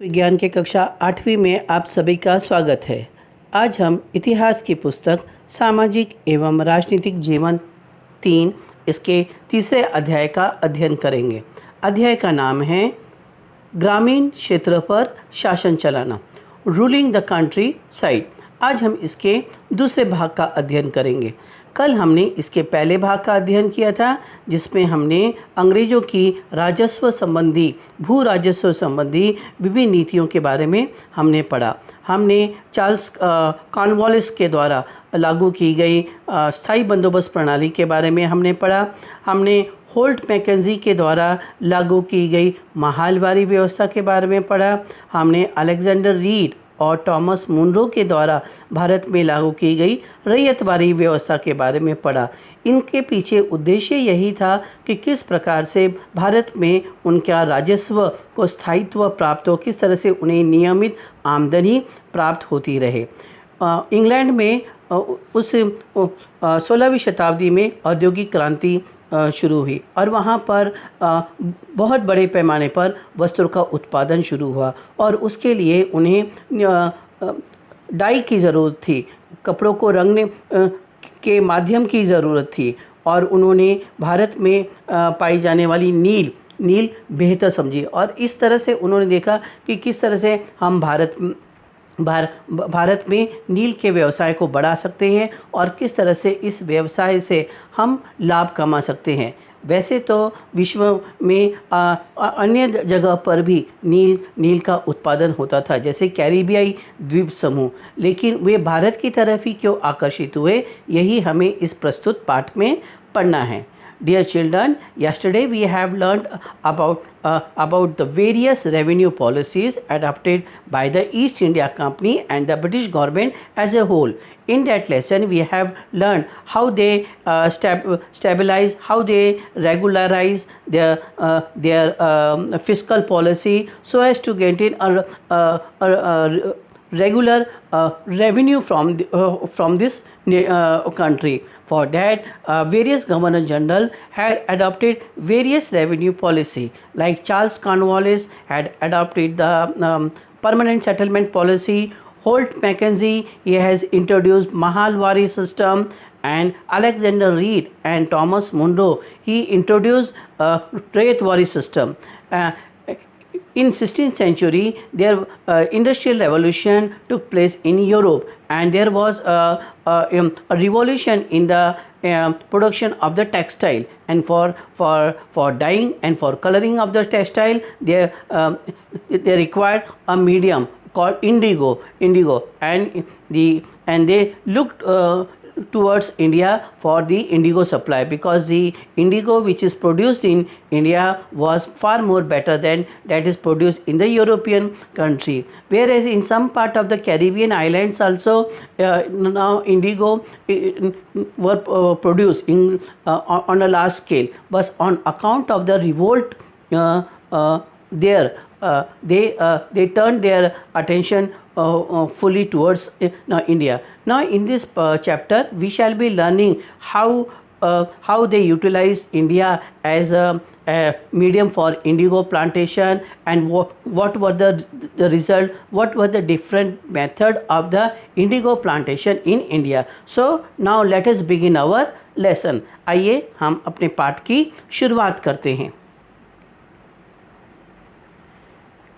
विज्ञान के कक्षा 8वीं में आप सभी का स्वागत है। आज हम इतिहास की पुस्तक सामाजिक एवं राजनीतिक जीवन 3 इसके तीसरे अध्याय का अध्ययन करेंगे। अध्याय का नाम है ग्रामीण क्षेत्र पर शासन चलाना, रूलिंग द कंट्री साइड। आज हम इसके दूसरे भाग का अध्ययन करेंगे। कल हमने इसके पहले भाग का अध्ययन किया था, जिसमें हमने अंग्रेज़ों की राजस्व संबंधी, भू राजस्व संबंधी विभिन्न नीतियों के बारे में हमने पढ़ा। हमने चार्ल्स कॉर्नवालिस के द्वारा लागू की गई स्थायी बंदोबस्त प्रणाली के बारे में हमने पढ़ा। हमने होल्ट मैकेंजी के द्वारा लागू की गई महालवारी व्यवस्था के बारे में पढ़ा। हमने अलेक्जेंडर रीड और थॉमस मुनरो के द्वारा भारत में लागू की गई रैयतवारी व्यवस्था के बारे में पढ़ा। इनके पीछे उद्देश्य यही था कि किस प्रकार से भारत में उनका राजस्व को स्थायित्व प्राप्त हो, किस तरह से उन्हें नियमित आमदनी प्राप्त होती रहे। इंग्लैंड में उस 16वीं शताब्दी में औद्योगिक क्रांति शुरू हुई और वहाँ पर बहुत बड़े पैमाने पर वस्त्रों का उत्पादन शुरू हुआ और उसके लिए उन्हें डाई की ज़रूरत थी, कपड़ों को रंगने के माध्यम की ज़रूरत थी और उन्होंने भारत में पाई जाने वाली नील बेहतर समझी और इस तरह से उन्होंने देखा कि किस तरह से हम भारत में नील के व्यवसाय को बढ़ा सकते हैं और किस तरह से इस व्यवसाय से हम लाभ कमा सकते हैं। वैसे तो विश्व में अन्य जगह पर भी नील का उत्पादन होता था, जैसे कैरिबियाई द्वीप समूह, लेकिन वे भारत की तरफ ही क्यों आकर्षित हुए, यही हमें इस प्रस्तुत पाठ में पढ़ना है। Dear children, yesterday we have learned about the various revenue policies adopted by the East India Company and the British government as a whole. In that lesson, we have learned how they stabilize, how they regularize their fiscal policy so as to maintain a regular revenue from this country. For that, various Governor General had adopted various revenue policy, like Charles Cornwallis had adopted the permanent settlement policy. Holt Mackenzie, he has introduced Mahalwari system, and Alexander Reed and Thomas Munro, he introduced Rayatwari system. In 16th century, their industrial revolution took place in Europe, and there was a revolution in the production of the textile, and for dyeing and for coloring of the textile, they required a medium called indigo, and they looked towards India for the indigo supply, because the indigo which is produced in India was far more better than that is produced in the European country. Whereas in some part of the Caribbean islands also now indigo were produced on a large scale, but on account of the revolt they turned their attention fully towards India. Now in this chapter we shall be learning how they utilized India as a medium for indigo plantation, and what were the result, what were the different method of the indigo plantation in India. So now let us begin our lesson. आइए हम अपने पाठ की शुरुआत करते हैं।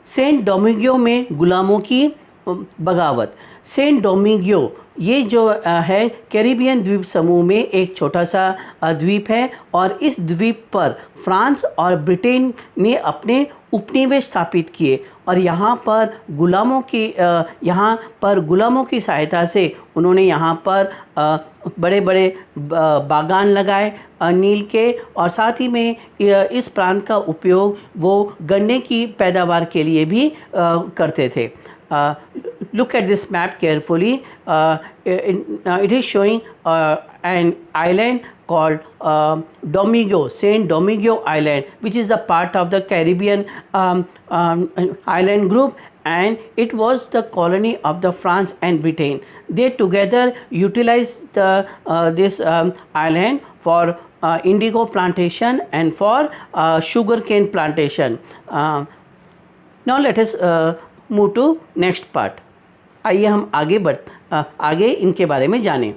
Saint Domingo में गुलामों की बगावत। सेंट डोमिंगो ये जो है कैरिबियन द्वीप समूह में एक छोटा सा द्वीप है और इस द्वीप पर फ्रांस और ब्रिटेन ने अपने उपनिवेश स्थापित किए और यहाँ पर गुलामों की सहायता से उन्होंने यहाँ पर बड़े बड़े बागान लगाए नील के, और साथ ही में इस प्रांत का उपयोग वो गन्ने की पैदावार के लिए भी करते थे। Look at this map carefully. It is showing an island called Domingo, Saint Domingo Island, which is a part of the Caribbean island group, and it was the colony of the France and Britain. They together utilized this island for indigo plantation and for sugarcane plantation. Now let us move to next part. आइए हम आगे इनके बारे में जानें।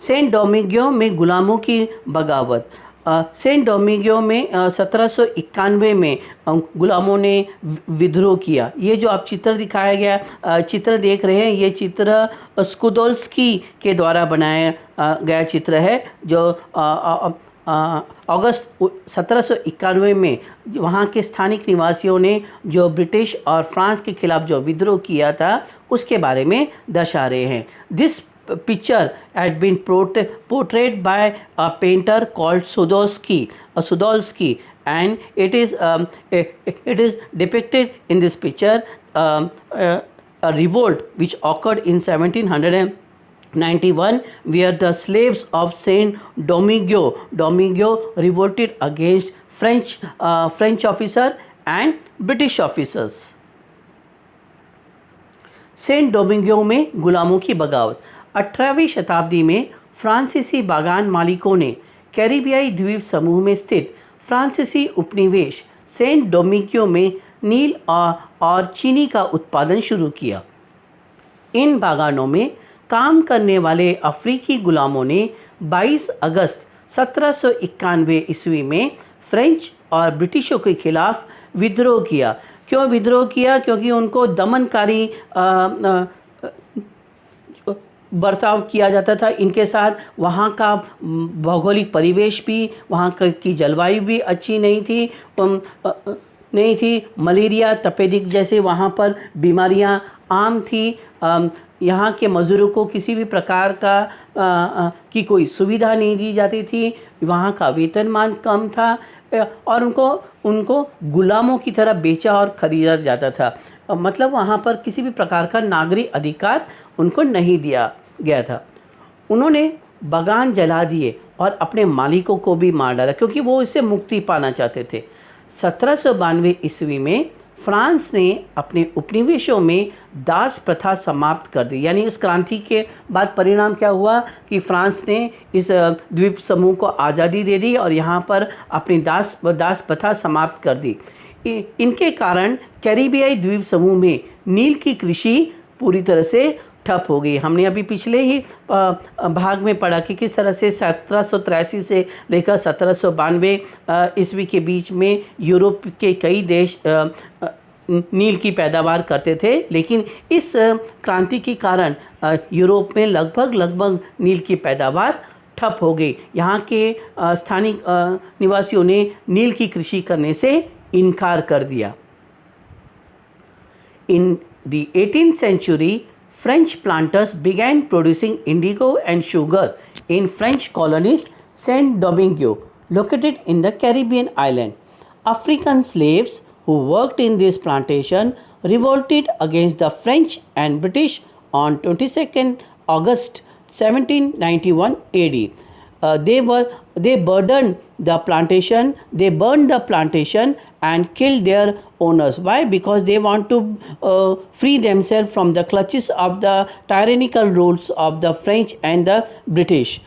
Saint Domingo में गुलामों की बगावत। सेंट डोमिंगो में 1791 में गुलामों ने विद्रोह किया। ये जो आप चित्र दिखाया गया चित्र देख रहे हैं, ये चित्र स्कुदोल्स्की के द्वारा बनाया गया चित्र है, जो अगस्त 1791 में वहाँ के स्थानिक निवासियों ने जो ब्रिटिश और फ्रांस के खिलाफ जो विद्रोह किया था उसके बारे में दर्शा रहे हैं। This picture had been portrayed by a painter called Sudolsky, and it is depicted in this picture a revolt which occurred in 1791, where the slaves of Saint Domingo revolted against French officer and British officers. Saint Domingo में गुलामों की बगावत। 18वीं शताब्दी में फ्रांसीसी बागान मालिकों ने कैरिबियाई द्वीप समूह में स्थित फ्रांसीसी उपनिवेश सेंट डोमिंगो में नील और चीनी का उत्पादन शुरू किया। इन बागानों में काम करने वाले अफ्रीकी गुलामों ने 22 अगस्त 1791 ईस्वी में फ्रेंच और ब्रिटिशों के खिलाफ विद्रोह किया। क्यों विद्रोह किया? क्योंकि उनको दमनकारी बर्ताव किया जाता था इनके साथ। वहाँ का भौगोलिक परिवेश भी, वहाँ की जलवायु भी अच्छी नहीं थी। मलेरिया, तपेदिक जैसे वहाँ पर बीमारियाँ आम थी। यहाँ के मज़दूरों को किसी भी प्रकार की कोई सुविधा नहीं दी जाती थी। वहाँ का वेतनमान कम था और उनको गुलामों की तरह बेचा और ख़रीदा जाता था। मतलब वहाँ पर किसी भी प्रकार का नागरिक अधिकार उनको नहीं दिया गया था। उन्होंने बागान जला दिए और अपने मालिकों को भी मार डाला, क्योंकि वो इससे मुक्ति पाना चाहते थे। 1792 ईस्वी में फ्रांस ने अपने उपनिवेशों में दास प्रथा समाप्त कर दी। यानी इस क्रांति के बाद परिणाम क्या हुआ कि फ्रांस ने इस द्वीप समूह को आज़ादी दे दी और यहाँ पर अपनी दास प्रथा समाप्त कर दी। इनके कारण कैरिबियाई द्वीप समूह में नील की कृषि पूरी तरह से ठप हो गई। हमने अभी पिछले ही भाग में पढ़ा कि किस तरह से 1783 से लेकर 1792 ईस्वी के बीच में यूरोप के कई देश नील की पैदावार करते थे, लेकिन इस क्रांति के कारण यूरोप में लगभग नील की पैदावार ठप हो गई। यहाँ के स्थानिक निवासियों ने नील की कृषि करने से इनकार कर दिया। In the 18th century, French planters began producing indigo and sugar in French colonies Saint Domingo, located in the Caribbean island. African slaves who worked in this plantation revolted against the French and British on 22nd August 1791 AD. They burned the plantation and killed their owners. Why? Because they want to free themselves from the clutches of the tyrannical rules of the French and the British.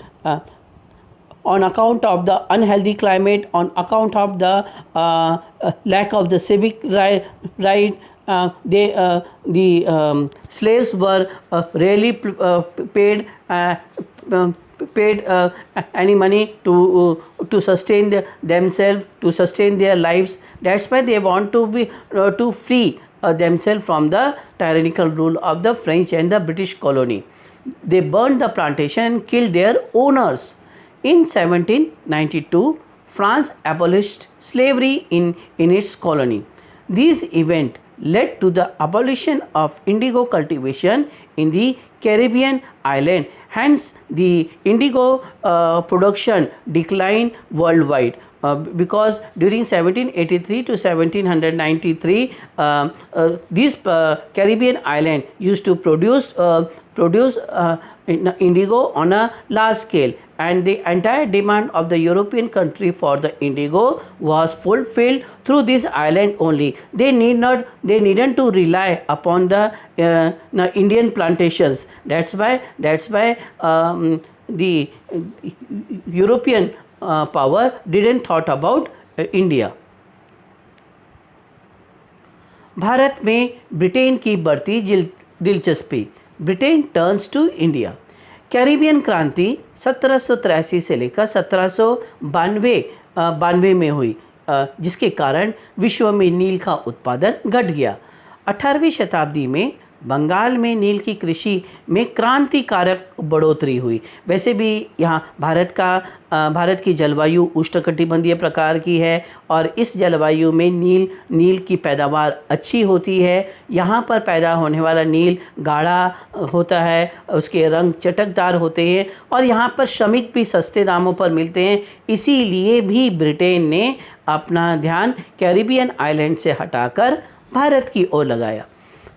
On account of the unhealthy climate, on account of the lack of the civic right, the slaves were rarely paid any money to sustain themselves, to sustain their lives. That's why they want to be to free themselves from the tyrannical rule of the French and the British colony. They burned the plantation and killed their owners. In 1792, France abolished slavery in its colony. This event led to the abolition of indigo cultivation in the Caribbean island. Hence, the indigo production declined worldwide. Because during 1783 to 1793, this Caribbean island used to produce indigo on a large scale, and the entire demand of the European country for the indigo was fulfilled through this island only. They needed to rely upon the Indian plantations. That's why the European power didn't thought about India. Bharat में Britain की बढ़ती दिलचस्पी, Britain turns to India. Caribbean क्रांति 1783 से लेकर 1792 में हुई, जिसके कारण विश्व में नील का उत्पादन घट गया। 18वीं शताब्दी में बंगाल में नील की कृषि में क्रांतिकारक बढ़ोतरी हुई। वैसे भी यहाँ भारत की जलवायु उष्णकटिबंधीय प्रकार की है और इस जलवायु में नील की पैदावार अच्छी होती है। यहाँ पर पैदा होने वाला नील गाढ़ा होता है, उसके रंग चटकदार होते हैं और यहाँ पर श्रमिक भी सस्ते दामों पर मिलते हैं। इसीलिए भी ब्रिटेन ने अपना ध्यान कैरिबियन आइलैंड से हटाकर भारत की ओर लगाया।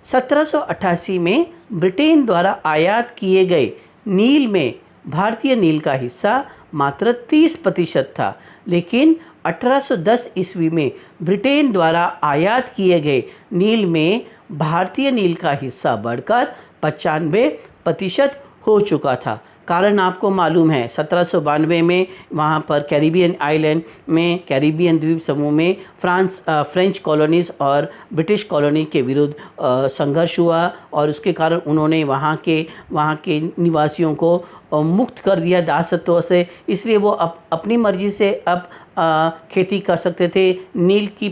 1788 में ब्रिटेन द्वारा आयात किए गए नील में भारतीय नील का हिस्सा मात्र 30% था, लेकिन 1810 ईस्वी में ब्रिटेन द्वारा आयात किए गए नील में भारतीय नील का हिस्सा बढ़कर 95% हो चुका था। कारण आपको मालूम है, 1792 में वहाँ पर कैरिबियन आइलैंड में, कैरिबियन द्वीप समूह में फ्रेंच कॉलोनीज़ और ब्रिटिश कॉलोनी के विरुद्ध संघर्ष हुआ और उसके कारण उन्होंने वहाँ के निवासियों को मुक्त कर दिया दासत्व से। इसलिए वो अपनी मर्जी से अब खेती कर सकते थे। नील की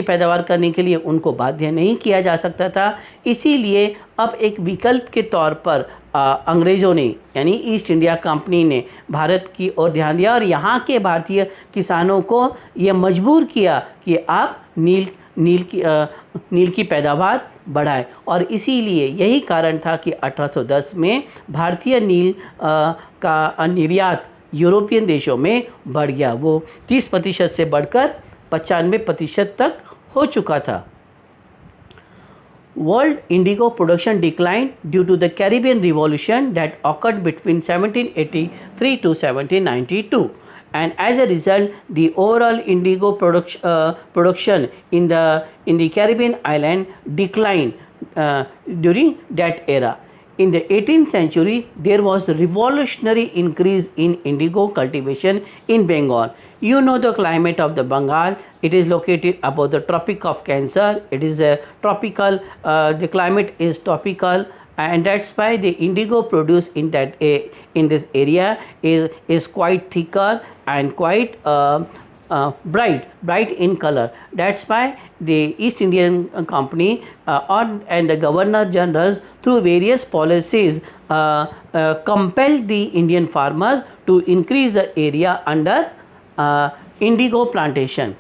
पैदावार करने के लिए उनको बाध्य नहीं किया जा सकता था। इसीलिए अब एक विकल्प के तौर पर अंग्रेज़ों ने, यानी ईस्ट इंडिया कंपनी ने भारत की ओर ध्यान दिया और यहाँ के भारतीय किसानों को ये मजबूर किया कि आप नील की पैदावार बढ़ाएं। और इसीलिए यही कारण था कि 1810 में भारतीय नील का निर्यात यूरोपियन देशों में बढ़ गया। वो 30% से बढ़कर 95% तक हो चुका था। World indigo production declined due to the Caribbean Revolution that occurred between 1783 to 1792, and as a result, the overall indigo production in the Caribbean island declined during that era. In the 18th century, there was a revolutionary increase in indigo cultivation in Bengal. You know the climate of the Bengal. It is located above the Tropic of Cancer. It is a tropical. The climate is tropical, and that's why the indigo produced in this area is quite thicker and quite bright in color. That's why the East Indian Company and the Governor Generals through various policies compelled the Indian farmers to increase the area under indigo plantation.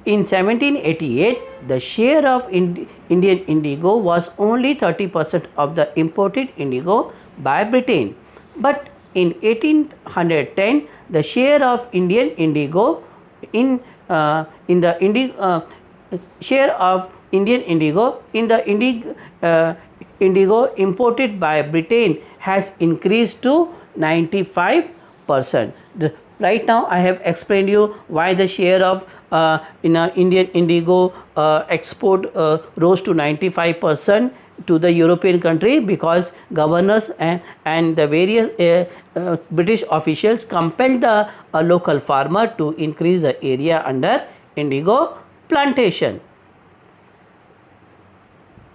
In 1788, the share of Indian indigo was only 30% of the imported indigo by Britain. But in 1810, the share of Indian indigo indigo imported by Britain has increased to 95%. Right now, I have explained you why the share of Indian indigo export rose to 95% to the European country, because governors and the various British officials compelled the local farmer to increase the area under indigo plantation.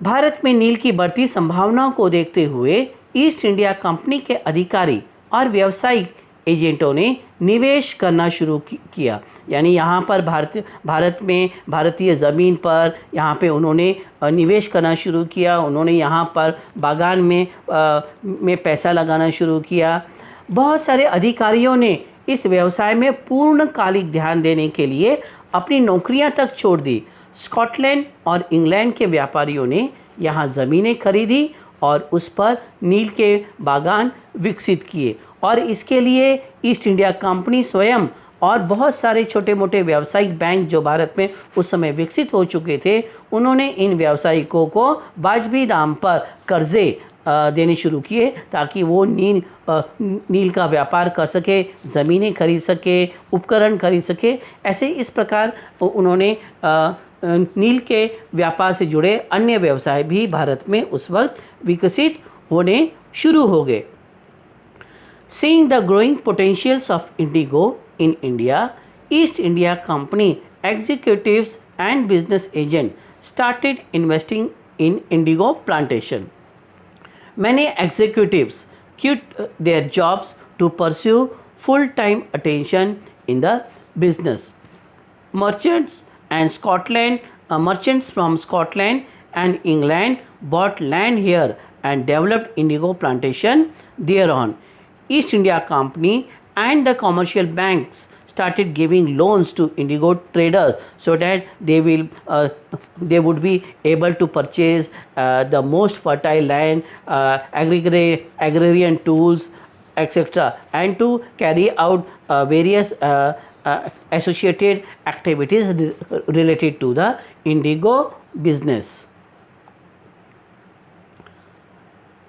Bharat में नील की बढ़ती संभावनाओं को देखते हुए east India company के अधिकारी और व्यावसायिक एजेंटों ने निवेश करना शुरू किया। यानी यहाँ पर भारतीय ज़मीन पर यहाँ पे उन्होंने निवेश करना शुरू किया। उन्होंने यहाँ पर बागान में पैसा लगाना शुरू किया। बहुत सारे अधिकारियों ने इस व्यवसाय में पूर्णकालिक ध्यान देने के लिए अपनी नौकरियाँ तक छोड़ दी। स्कॉटलैंड और इंग्लैंड के व्यापारियों ने यहाँ ज़मीनें खरीदी और उस पर नील के बागान विकसित किए, और इसके लिए ईस्ट इंडिया कंपनी स्वयं और बहुत सारे छोटे मोटे व्यावसायिक बैंक जो भारत में उस समय विकसित हो चुके थे, उन्होंने इन व्यावसायिकों को वाजबी दाम पर कर्जे देने शुरू किए ताकि वो नील का व्यापार कर सके, ज़मीनें खरीद सके, उपकरण खरीद सके। ऐसे इस प्रकार उन्होंने नील के व्यापार से जुड़े अन्य व्यवसाय भी भारत में उस वक्त विकसित होने शुरू हो गए। Seeing the growing potentials of indigo in India, East India Company executives and business agents started investing in indigo plantation. Many executives quit their jobs to pursue full-time attention in the business. Merchants and merchants from Scotland and England bought land here and developed indigo plantation thereon. East India Company and the commercial banks started giving loans to indigo traders so that they would be able to purchase the most fertile land, agrarian tools, etc., and to carry out various associated activities related to the indigo business.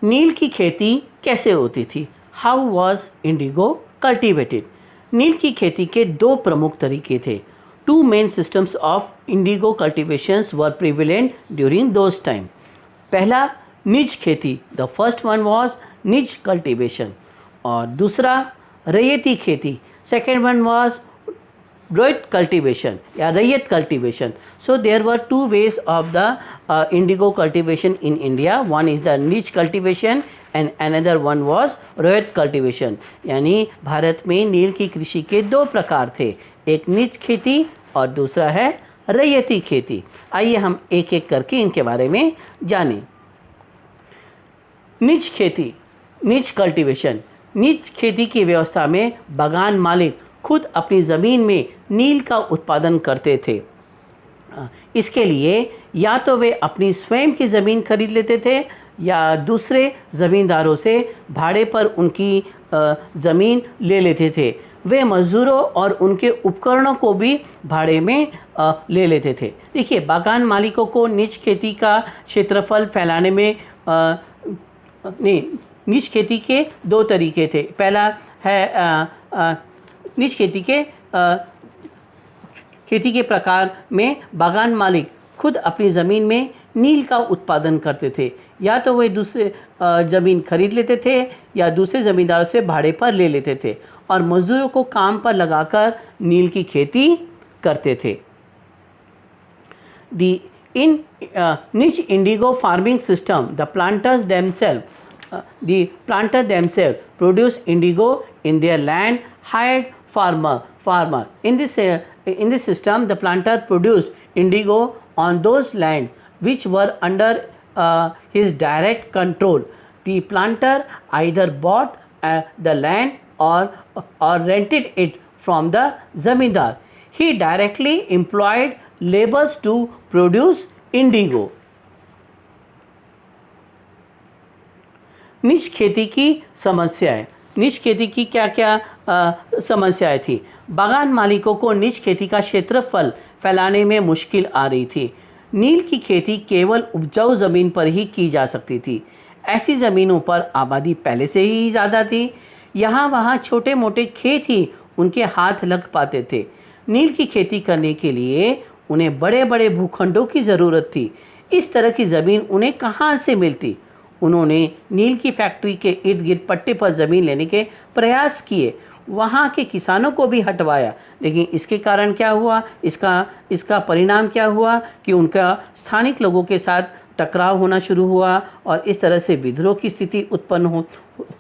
नील की खेती कैसे होती थी? How was indigo cultivated? नील की खेती के दो प्रमुख तरीके थे. Two main systems of indigo cultivations were prevalent during those time. पहला निज खेती, the first one was nij cultivation, और दूसरा रैयती खेती, second one was rowet cultivation या रैयत cultivation. So there were two ways of the indigo cultivation in India. One is the niche cultivation and another one was rowet cultivation. यानी भारत में नील की कृषि के दो प्रकार थे, एक निज खेती और दूसरा है रैयती खेती. आइए हम एक एक करके इनके बारे में जानें. निज खेती, निज कल्टीवेशन. निज खेती की व्यवस्था में बागान मालिक खुद अपनी ज़मीन में नील का उत्पादन करते थे. इसके लिए या तो वे अपनी स्वयं की ज़मीन खरीद लेते थे या दूसरे ज़मींदारों से भाड़े पर उनकी ज़मीन ले लेते थे. वे मज़दूरों और उनके उपकरणों को भी भाड़े में ले लेते थे. देखिए, बागान मालिकों को निज खेती का क्षेत्रफल फैलाने में निज खेती के दो तरीके थे. पहला है निज खेती के प्रकार में बागान मालिक खुद अपनी ज़मीन में नील का उत्पादन करते थे. या तो वे दूसरे ज़मीन खरीद लेते थे या दूसरे ज़मींदारों से भाड़े पर ले लेते थे और मज़दूरों को काम पर लगाकर नील की खेती करते थे. In niche indigo farming system, the planters themselves produce indigo in their land, hired farmer. In this system, the planter produced indigo on those land which were under his direct control. The planter either bought the land or rented it from the zamindar. He directly employed laborers to produce indigo. निज खेती की समस्याएं. निज खेती की क्या क्या समस्याएं थी? बागान मालिकों को निज खेती का क्षेत्रफल फैलाने में मुश्किल आ रही थी. नील की खेती केवल उपजाऊ ज़मीन पर ही की जा सकती थी. ऐसी ज़मीनों पर आबादी पहले से ही ज़्यादा थी. यहाँ वहाँ छोटे मोटे खेत ही उनके हाथ लग पाते थे. नील की खेती करने के लिए उन्हें बड़े बड़े भूखंडों की ज़रूरत थी. इस तरह की ज़मीन उन्हें कहाँ से मिलती? उन्होंने नील की फैक्ट्री के इर्द गिर्द पट्टे पर ज़मीन लेने के प्रयास किए. वहाँ के किसानों को भी हटवाया, लेकिन इसके कारण क्या हुआ? इसका परिणाम क्या हुआ कि उनका स्थानिक लोगों के साथ टकराव होना शुरू हुआ और इस तरह से विद्रोह की स्थिति उत्पन्न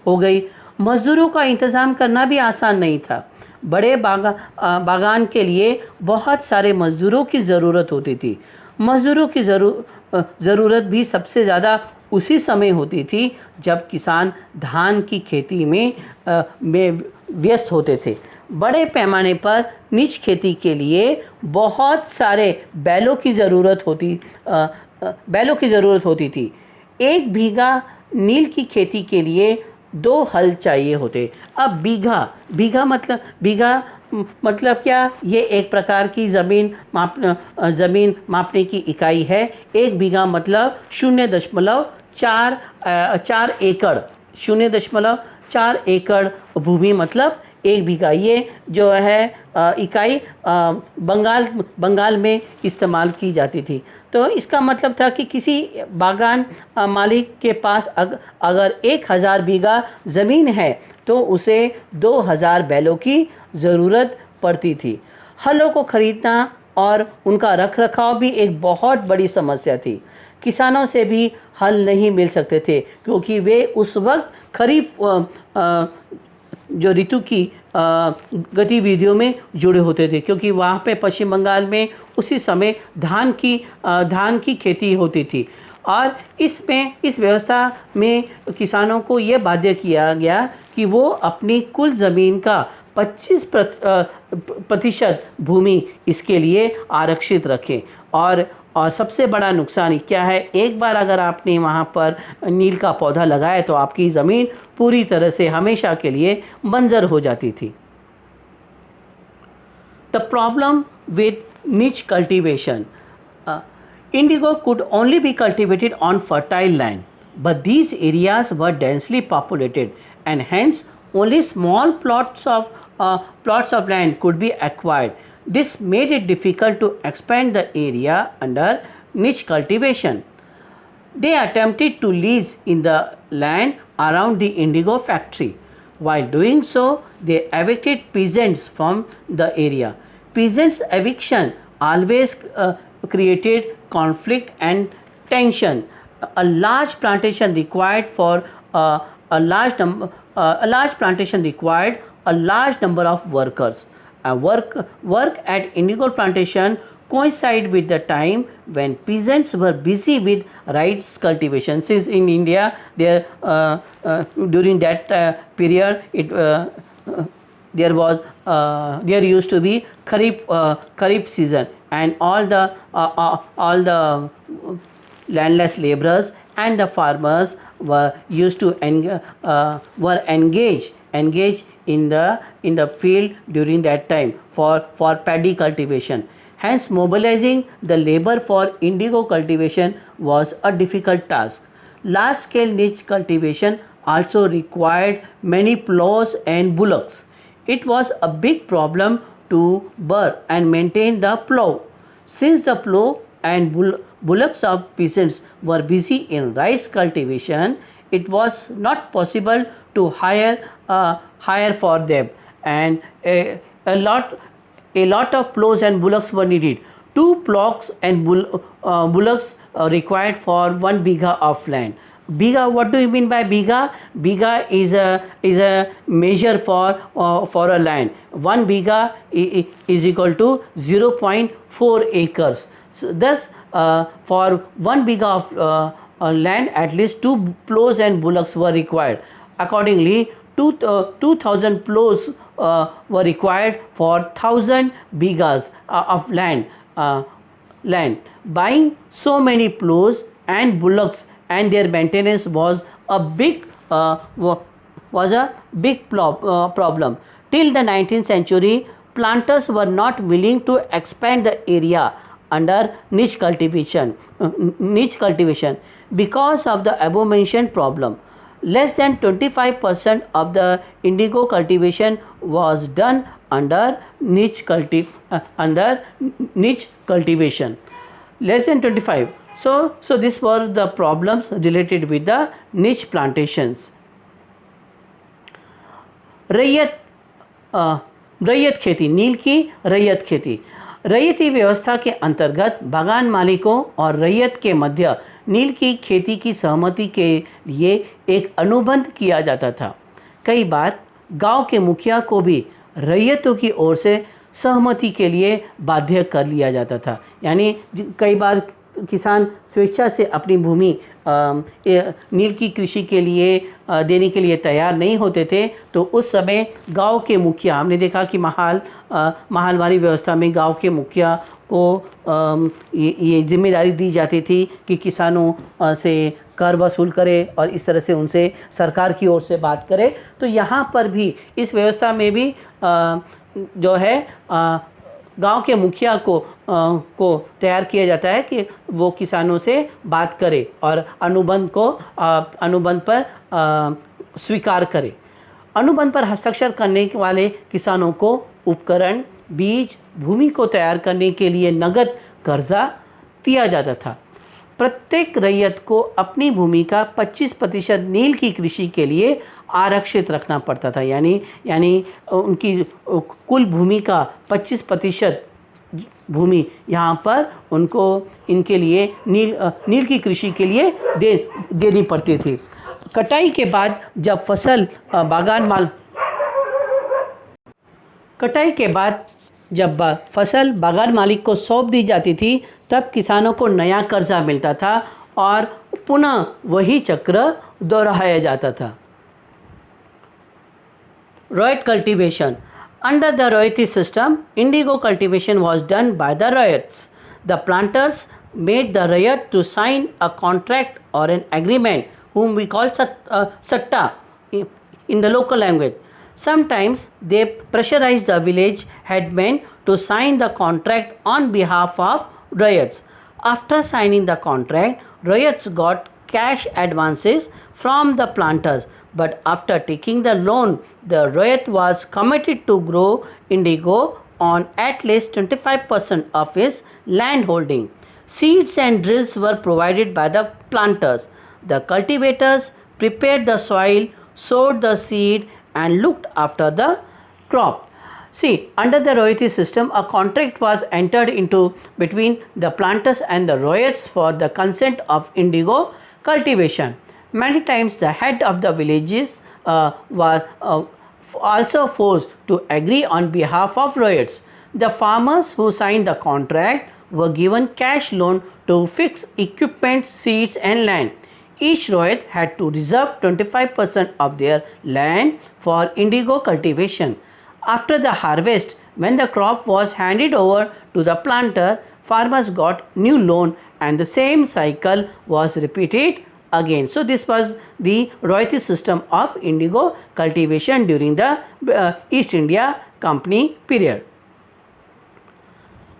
हो गई. मज़दूरों का इंतज़ाम करना भी आसान नहीं था. बड़े बागान के लिए बहुत सारे मज़दूरों की ज़रूरत होती थी. मज़दूरों की ज़रूरत भी सबसे ज़्यादा उसी समय होती थी जब किसान धान की खेती में व्यस्त होते थे. बड़े पैमाने पर निज खेती के लिए बहुत सारे बैलों की ज़रूरत होती थी. एक बीघा नील की खेती के लिए 2 हल चाहिए होते. अब बीघा मतलब क्या? ये एक प्रकार की ज़मीन मापने की इकाई है. एक बीघा मतलब 0.4 एकड़. 0.4 एकड़ भूमि मतलब एक बीघा. ये जो है इकाई बंगाल में इस्तेमाल की जाती थी. तो इसका मतलब था कि किसी बागान मालिक के पास अगर 1000 बीघा ज़मीन है तो उसे 2000 बैलों की ज़रूरत पड़ती थी. हलों को खरीदना और उनका रखरखाव भी एक बहुत बड़ी समस्या थी। किसानों से भी हल नहीं मिल सकते थे क्योंकि वे उस वक्त खरीफ जो ऋतु की गतिविधियों में जुड़े होते थे, क्योंकि वहाँ पे पश्चिम बंगाल में उसी समय धान की खेती होती थी। और इस व्यवस्था में किसानों को ये बाध्य किया गया कि वो अपनी कुल ज़मीन का 25% भूमि इसके लिए आरक्षित रखें। और सबसे बड़ा नुकसान क्या है, एक बार अगर आपने वहाँ पर नील का पौधा लगाया तो आपकी ज़मीन पूरी तरह से हमेशा के लिए बंजर हो जाती थी। The problem with niche cultivation. Indigo could only be cultivated on fertile land, but these areas were densely populated and hence only small plots of land could be acquired. This made it difficult to expand the area under niche cultivation. They attempted to lease in the land around the indigo factory. While doing so, they evicted peasants from the area. Peasants' eviction always created conflict and tension. A large plantation required a large number of workers. Work at indigo plantation coincide with the time when peasants were busy with rice cultivation. Since in India, there during that period, there used to be kharif season, and all the landless laborers and the farmers were used to engage in the field during that time for paddy cultivation. Hence, mobilizing the labor for indigo cultivation was a difficult task. Large scale niche cultivation also required many plows and bullocks. It was a big problem to burr and maintain the plow. Since the plow and bullocks of peasants were busy in rice cultivation, it was not possible to hire for them, and a lot of plows and bullocks were needed. 2 plows and bullocks required for 1 bigha of land. Bigha, what do you mean by bigha? Bigha is a measure for a land. 1 bigha is equal to 0.4 acres. So thus, for 1 bigha of land, at least 2 plows and bullocks were required. Accordingly, 2,000 plows were required for 1,000 bighas of land. Buying so many plows and bullocks and their maintenance was a big problem. Till the 19th century, planters were not willing to expand the area under niche cultivation because of the above mentioned problem. Less than 25% of the indigo cultivation was done under niche cultivation. Less than 25. So these were the problems related with the niche plantations. रैयत खेती, नील की रैयत खेती। रैयती व्यवस्था के अंतर्गत बागान मालिकों और रैयत के मध्य नील की खेती की सहमति के लिए एक अनुबंध किया जाता था। कई बार गांव के मुखिया को भी रैयतों की ओर से सहमति के लिए बाध्य कर लिया जाता था। यानी कई बार किसान स्वेच्छा से अपनी भूमि नील की कृषि के लिए देने के लिए तैयार नहीं होते थे, तो उस समय गांव के मुखिया, हमने देखा कि महालवारी व्यवस्था में गांव के मुखिया को ये जिम्मेदारी दी जाती थी कि किसानों से कर वसूल करे और इस तरह से उनसे सरकार की ओर से बात करे। तो यहाँ पर भी इस व्यवस्था में भी जो है गांव के मुखिया को तैयार किया जाता है कि वो किसानों से बात करे और अनुबंध पर स्वीकार करे। अनुबंध पर हस्ताक्षर करने वाले किसानों को उपकरण, बीज, भूमि को तैयार करने के लिए नगद कर्जा दिया जाता था। प्रत्येक रैयत को अपनी भूमि का 25% नील की कृषि के लिए आरक्षित रखना पड़ता था। यानी उनकी कुल भूमि का 25% भूमि यहाँ पर उनको इनके लिए नील की कृषि के लिए देनी पड़ती थी। कटाई के बाद जब फसल फसल बागान मालिक को सौंप दी जाती थी, तब किसानों को नया कर्जा मिलता था और पुनः वही चक्र दोहराया जाता था। Ryout cultivation. Under the Ryout system, indigo cultivation was done by the ryots. The planters made the ryot to sign a contract or an agreement, whom we call satta in the local language. Sometimes they pressurized the village headmen to sign the contract on behalf of ryots. After signing the contract, ryots got cash advances from the planters, but after taking the loan, the ryot was committed to grow indigo on at least 25% of his land holding. Seeds and drills were provided by the planters. The cultivators prepared the soil, sowed the seed, and looked after the crop. See, under the royalty system, a contract was entered into between the planters and the ryots for the consent of indigo cultivation. Many times the head of the villages was also forced to agree on behalf of ryots. The farmers who signed the contract were given cash loan to fix equipment, seeds and land. Each ryot had to reserve 25% of their land for indigo cultivation. After the harvest, when the crop was handed over to the planter, farmers got new loan and the same cycle was repeated again. So this was the royalty system of indigo cultivation during the East India Company period.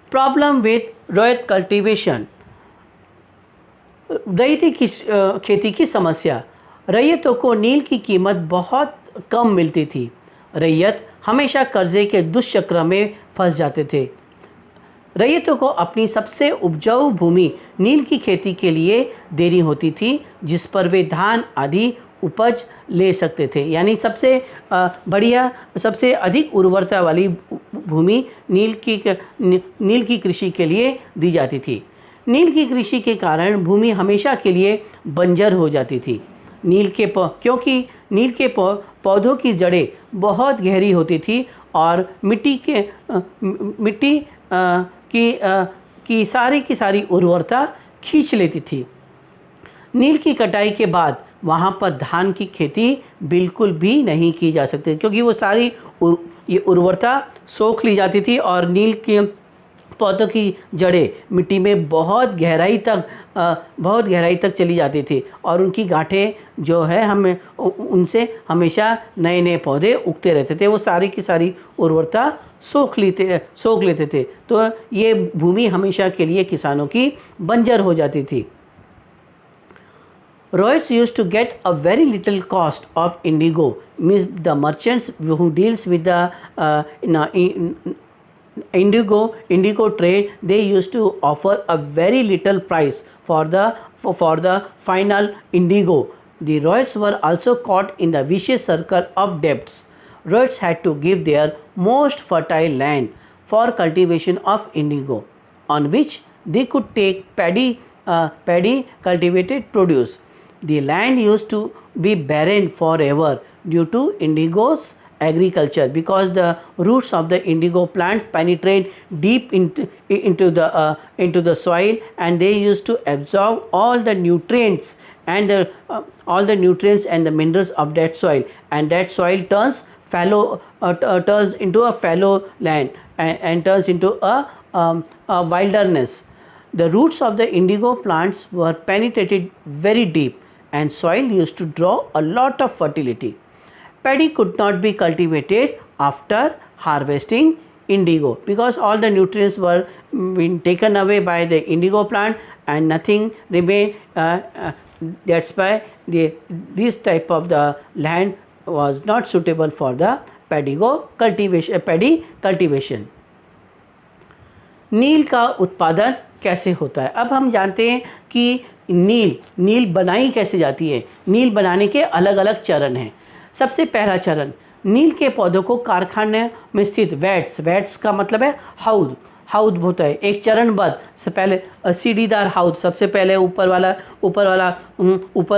Problem with ryout cultivation. रईती की खेती की समस्या। रैयतों को नील की कीमत बहुत कम मिलती थी। रैयत हमेशा कर्जे के दुष्चक्र में फंस जाते थे। रैयतों को अपनी सबसे उपजाऊ भूमि नील की खेती के लिए देनी होती थी, जिस पर वे धान आदि उपज ले सकते थे। यानी सबसे बढ़िया, सबसे अधिक उर्वरता वाली भूमि नील की कृषि के लिए दी जाती थी। नील की कृषि के कारण भूमि हमेशा के लिए बंजर हो जाती थी। क्योंकि नील के पौधों की जड़ें बहुत गहरी होती थी और मिट्टी की सारी उर्वरता खींच लेती थी। नील की कटाई के बाद वहाँ पर धान की खेती बिल्कुल भी नहीं की जा सकती, क्योंकि वो सारी ये उर्वरता सोख ली जाती थी और नील के पौधों की जड़ें मिट्टी में बहुत गहराई तक चली जाती थी और उनकी गांठें जो है उनसे हमेशा नए नए पौधे उगते रहते थे। वो सारी की सारी उर्वरता सोख लेते थे, तो ये भूमि हमेशा के लिए किसानों की बंजर हो जाती थी। Ryots used to get a very little cost of indigo. Means the merchants who deals with the indigo trade, they used to offer a very little price for the final indigo. The Ryots were also caught in the vicious circle of debts. Ryots had to give their most fertile land for cultivation of indigo, on which they could take paddy cultivated produce. The land used to be barren forever due to indigo's agriculture, because the roots of the indigo plant penetrate deep into the soil, and they used to absorb all the nutrients and the minerals of that soil, and that soil turns into a fallow land and turns into a wilderness. The roots of the indigo plants were penetrated very deep, and soil used to draw a lot of fertility. Paddy could not be cultivated after harvesting indigo, because all the nutrients were being taken away by the indigo plant and nothing remained. That's why this type of the land was not suitable for the paddy cultivation. नील का उत्पादन कैसे होता है? अब हम जानते हैं कि नील बनाई कैसे जाती है। नील बनाने के अलग अलग चरण हैं। सबसे पहला चरण, नील के पौधों को कारखाने में स्थित वैट्स का मतलब है हाउद होता है, एक चरणबद्ध से पहले सीढ़ीदार हाउद, सबसे पहले ऊपर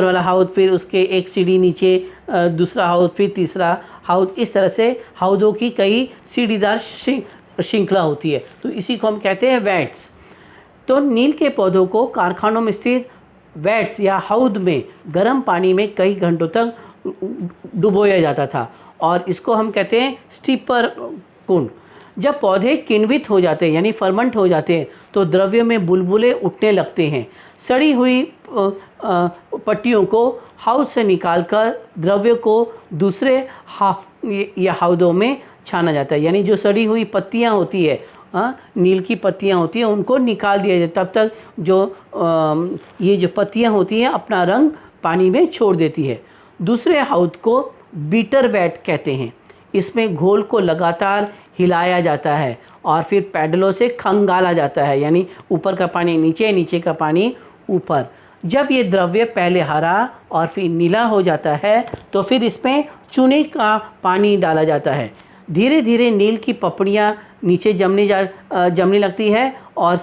वाला हाउद, फिर उसके एक सीढ़ी नीचे दूसरा हाउद, फिर तीसरा हाउद। इस तरह से हाउदों की कई सीढ़ीदार श्रृंखला होती है, तो इसी को हम कहते हैं वैट्स। तो नील के पौधों को कारखानों में स्थित वैट्स या हाउद में गर्म पानी में कई घंटों तक डुबोया जाता था और इसको हम कहते हैं स्टीपर कुंड। जब पौधे किण्वित हो जाते हैं यानी फर्मेंट हो जाते हैं तो द्रव्य में बुलबुले उठने लगते हैं। सड़ी हुई पट्टियों को हाउद से निकालकर द्रव्य को दूसरे या हाउदों में छाना जाता है, यानी जो सड़ी हुई पत्तियां होती है, नील की पत्तियां होती हैं, उनको निकाल दिया जाता है। तब तक जो ये जो पत्तियां होती हैं अपना रंग पानी में छोड़ देती है। दूसरे हाउद को बीटर वैट कहते हैं। इसमें घोल को लगातार हिलाया जाता है और फिर पैडलों से खंगाला जाता है, यानी ऊपर का पानी नीचे, नीचे का पानी ऊपर। जब ये द्रव्य पहले हरा और फिर नीला हो जाता है तो फिर इसमें चूने का पानी डाला जाता है। धीरे धीरे नील की पपड़ियाँ नीचे जमने लगती है और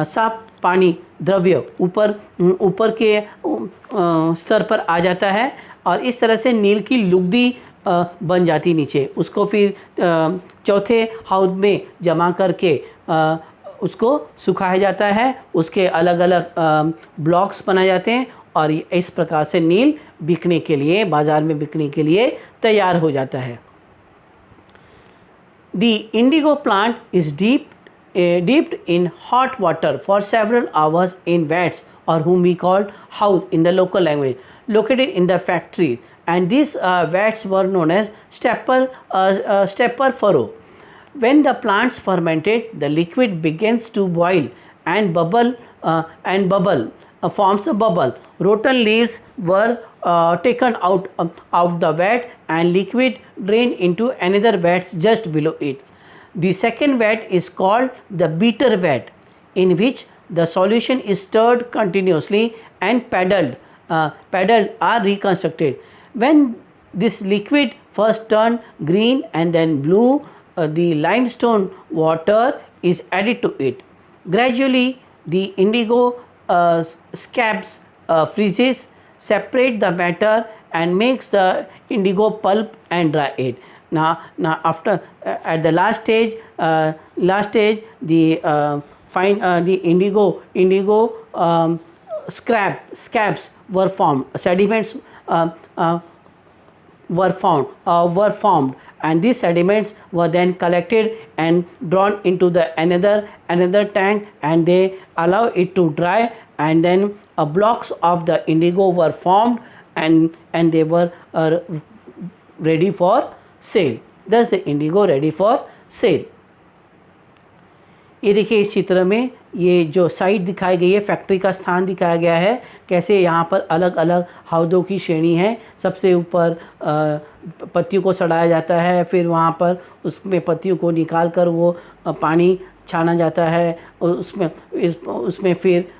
साफ पानी द्रव्य ऊपर के स्तर पर आ जाता है और इस तरह से नील की लुगदी बन जाती नीचे। उसको फिर चौथे हाउद में जमा करके उसको सुखाया जाता है, उसके अलग अलग ब्लॉक्स बनाए जाते हैं और इस प्रकार से नील बिकने के लिए, बाज़ार में बिकने के लिए तैयार हो जाता है। The indigo plant is dipped in hot water for several hours in vats, or whom we call haud in the local language, located in the factory, and these vats were known as stepper furrow. When the plants fermented, the liquid begins to boil and bubble, forms a bubble. Rotten leaves were taken out the vat and liquid drained into another vat just below it. The second vat is called the beater vat, in which the solution is stirred continuously and paddled are reconstructed. When this liquid first turned green and then blue, the limestone water is added to it. Gradually, the indigo scabs freezes, separate the matter and makes the indigo pulp and dry it. Now after at the last stage, the indigo scabs were formed, sediments were formed, and these sediments were then collected and drawn into the another tank, and they allow it to dry, and then blocks of the indigo were formed and they were ready for sale. Thus the indigo ready for sale. ये देखिए इस चित्र में ये जो site दिखाई गई है, फैक्ट्री का स्थान दिखाया गया है, कैसे यहाँ पर अलग अलग हाउदों की श्रेणी है। सबसे ऊपर पत्तियों को सड़ाया जाता है, फिर वहाँ पर उसमें पत्तियों को निकाल कर वो पानी छाना जाता है और उसमें फिर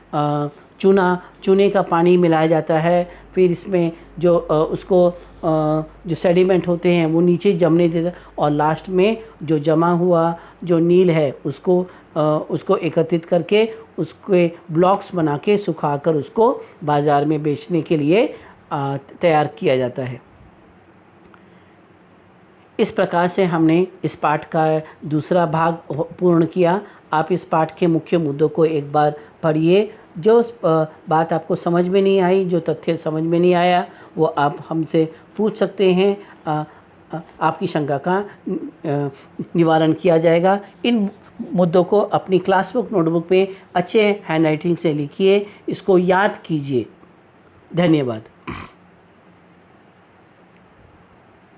चूने का पानी मिलाया जाता है। फिर इसमें जो जो सेडिमेंट होते हैं वो नीचे जमने देता है और लास्ट में जो जमा हुआ जो नील है उसको एकत्रित करके उसके ब्लॉक्स बना के सुखाकर उसको बाज़ार में बेचने के लिए तैयार किया जाता है। इस प्रकार से हमने इस पाठ का दूसरा भाग पूर्ण किया। आप इस पाठ के मुख्य मुद्दों को एक बार पढ़िए। जो बात आपको समझ में नहीं आई, जो तथ्य समझ में नहीं आया, वो आप हमसे पूछ सकते हैं। आपकी शंका का निवारण किया जाएगा। इन मुद्दों को अपनी क्लासबुक नोटबुक में अच्छे हैंडराइटिंग से लिखिए, इसको याद कीजिए। धन्यवाद।